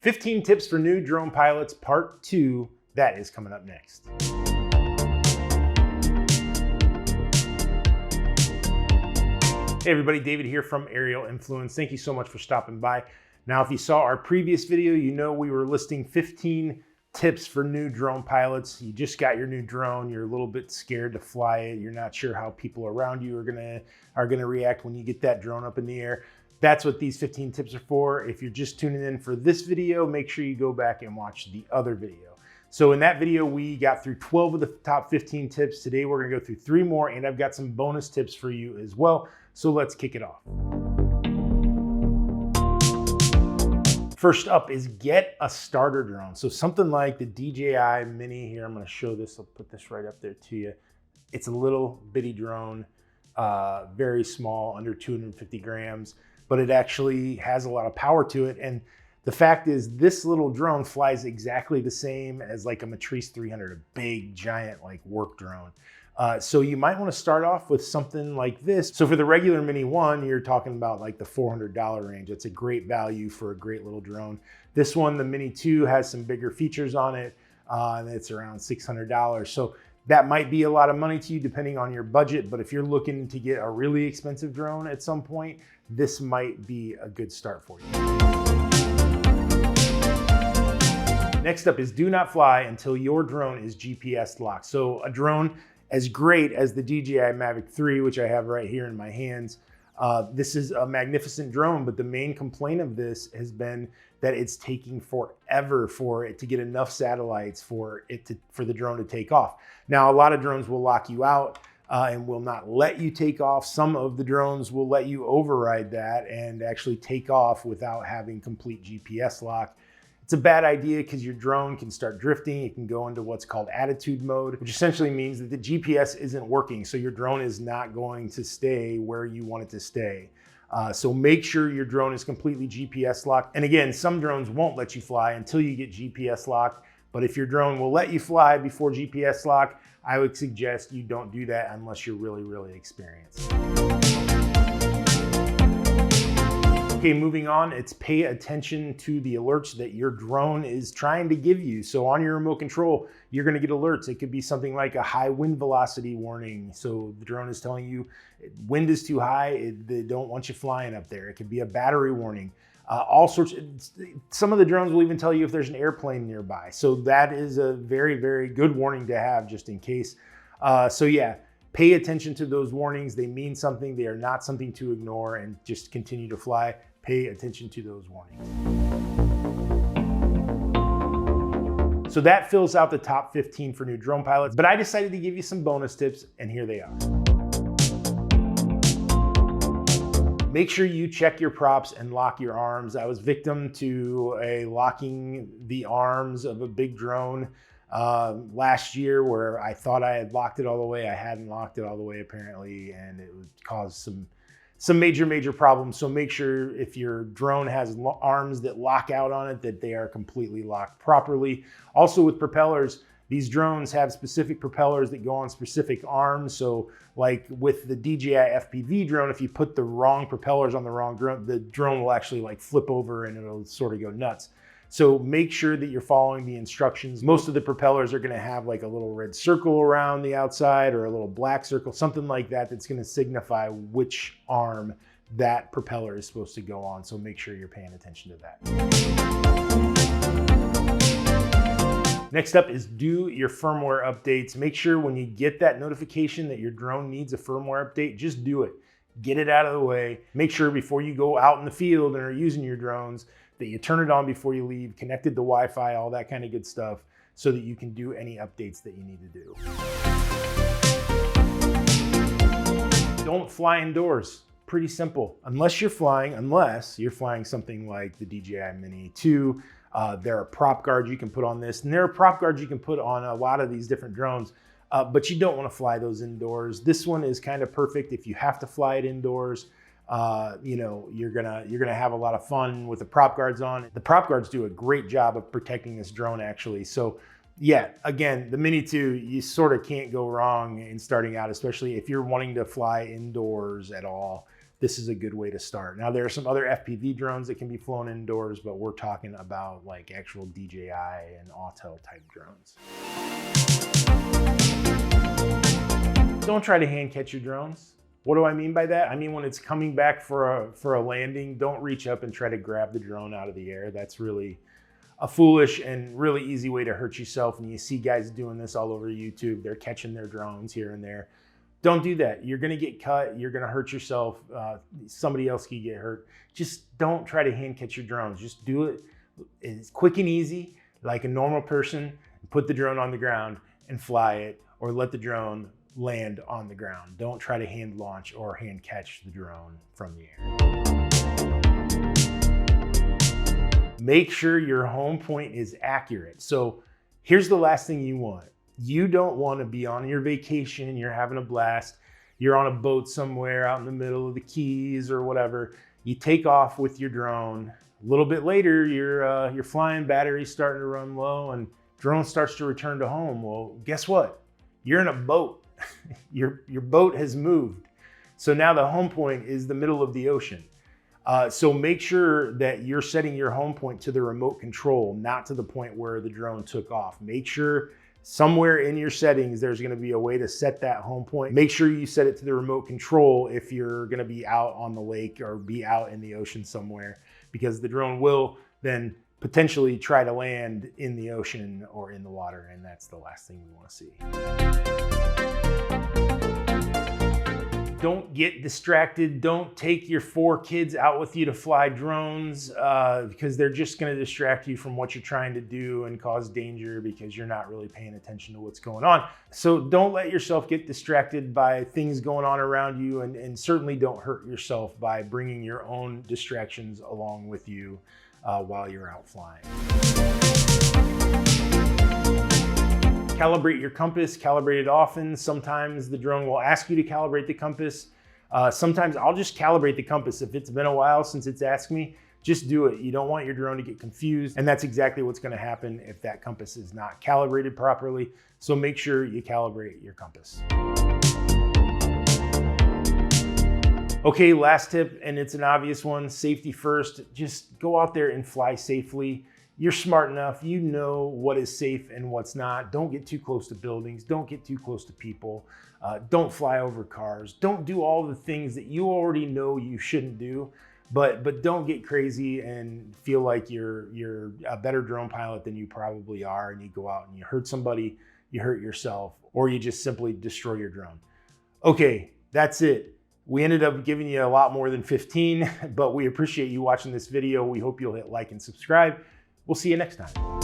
15 tips for new drone pilots, part 2. That is coming up next. Hey everybody, David here from Aerial Influence. Thank you so much for stopping by. Now, if you saw our previous video, you know we were listing 15 tips for new drone pilots. You just got your new drone, you're a little bit scared to fly it, you're not sure how people around you are gonna react when you get that drone up in the air. That's what these 15 tips are for. If you're just tuning in for this video, make sure you go back and watch the other video. So in that video, we got through 12 of the top 15 tips. Today, we're gonna go through 3 more, and I've got some bonus tips for you as well. So let's kick it off. First up is get a starter drone. So something like the DJI Mini here. I'm gonna show this, I'll put this right up there to you. It's a little bitty drone, very small, under 250 grams, but it actually has a lot of power to it. And the fact is this little drone flies exactly the same as like a Matrice 300, a big giant like work drone. So you might want to start off with something like this. So for the regular Mini 1, you're talking about like the $400 range. It's a great value for a great little drone. This one, the Mini 2, has some bigger features on it, and it's around $600. So that might be a lot of money to you depending on your budget, but if you're looking to get a really expensive drone at some point, this might be a good start for you. Next up is do not fly until your drone is GPS locked. So a drone as great as the DJI Mavic 3, which I have right here in my hands, this is a magnificent drone, but the main complaint of this has been that it's taking forever for it to get enough satellites for the drone to take off. Now, a lot of drones will lock you out and will not let you take off. Some of the drones will let you override that and actually take off without having complete GPS lock. It's a bad idea because your drone can start drifting. It can go into what's called attitude mode, which essentially means that the GPS isn't working. So your drone is not going to stay where you want it to stay. So make sure your drone is completely GPS locked. And again, some drones won't let you fly until you get GPS locked. But if your drone will let you fly before GPS lock, I would suggest you don't do that unless you're really, really experienced. Okay, moving on, it's pay attention to the alerts that your drone is trying to give you. So on your remote control, you're gonna get alerts. It could be something like a high wind velocity warning. So the drone is telling you wind is too high, they don't want you flying up there. It could be a battery warning. All sorts. Some of the drones will even tell you if there's an airplane nearby. So that is a very, very good warning to have just in case. So yeah, pay attention to those warnings. They mean something. They are not something to ignore, and just continue to fly. Pay attention to those warnings. So that fills out the top 15 for new drone pilots, but I decided to give you some bonus tips, and here they are. Make sure you check your props and lock your arms. I was victim to a locking the arms of a big drone last year where I thought I had locked it all the way. I hadn't locked it all the way apparently, and it would cause some major problems. So make sure if your drone has arms that lock out on it, that they are completely locked properly. Also with propellers, these drones have specific propellers that go on specific arms. So like with the DJI FPV drone, if you put the wrong propellers on the wrong drone, the drone will actually like flip over and it'll sort of go nuts. So make sure that you're following the instructions. Most of the propellers are gonna have like a little red circle around the outside or a little black circle, something like that, that's gonna signify which arm that propeller is supposed to go on. So make sure you're paying attention to that. Next up is do your firmware updates. Make sure when you get that notification that your drone needs a firmware update, just do it. Get it out of the way. Make sure before you go out in the field and are using your drones that you turn it on before you leave, connected to Wi-Fi, all that kind of good stuff, so that you can do any updates that you need to do. Don't fly indoors. Pretty simple. Unless you're flying something like the DJI Mini 2, there are prop guards you can put on this, and there are prop guards you can put on a lot of these different drones, but you don't want to fly those indoors. This one is kind of perfect if you have to fly it indoors. You know, you're gonna have a lot of fun with the prop guards on. The prop guards do a great job of protecting this drone actually. So yeah, again, the Mini 2, you sort of can't go wrong in starting out, especially if you're wanting to fly indoors at all. this is a good way to start. Now, there are some other FPV drones that can be flown indoors, but we're talking about like actual DJI and Autel type drones. Don't try to hand catch your drones. What do I mean by that? I mean, when it's coming back for a landing, don't reach up and try to grab the drone out of the air. That's really a foolish and really easy way to hurt yourself. And you see guys doing this all over YouTube. They're catching their drones here and there. Don't do that. You're gonna get cut. You're gonna hurt yourself. Somebody else can get hurt. Just don't try to hand catch your drones. Just do it. It's quick and easy, like a normal person. Put the drone on the ground and fly it, or let the drone land on the ground. Don't try to hand launch or hand catch the drone from the air. Make sure your home point is accurate. So here's the last thing you want. You don't want to be on your vacation, you're having a blast, you're on a boat somewhere out in the middle of the Keys or whatever. You take off with your drone. A little bit later, your flying battery's starting to run low and drone starts to return to home. Well, guess what? You're in a boat. Your boat has moved. So now the home point is the middle of the ocean. So make sure that you're setting your home point to the remote control, not to the point where the drone took off. Make sure somewhere in your settings, there's going to be a way to set that home point. Make sure you set it to the remote control if you're going to be out on the lake or be out in the ocean somewhere, because the drone will then potentially try to land in the ocean or in the water, and that's the last thing we want to see. Don't get distracted. Don't take your 4 kids out with you to fly drones because they're just going to distract you from what you're trying to do and cause danger because you're not really paying attention to what's going on. So don't let yourself get distracted by things going on around you, and certainly don't hurt yourself by bringing your own distractions along with you while you're out flying. Calibrate your compass, calibrate it often. Sometimes the drone will ask you to calibrate the compass. Sometimes I'll just calibrate the compass. If it's been a while since it's asked me, just do it. You don't want your drone to get confused, and that's exactly what's going to happen if that compass is not calibrated properly. So make sure you calibrate your compass. Okay, last tip, and it's an obvious one, safety first. Just go out there and fly safely. You're smart enough, you know what is safe and what's not. Don't get too close to buildings, don't get too close to people, don't fly over cars, don't do all the things that you already know you shouldn't do, but don't get crazy and feel like you're a better drone pilot than you probably are, and you go out and you hurt somebody, you hurt yourself, or you just simply destroy your drone. Okay, that's it. We ended up giving you a lot more than 15, but we appreciate you watching this video. We hope you'll hit like and subscribe. We'll see you next time.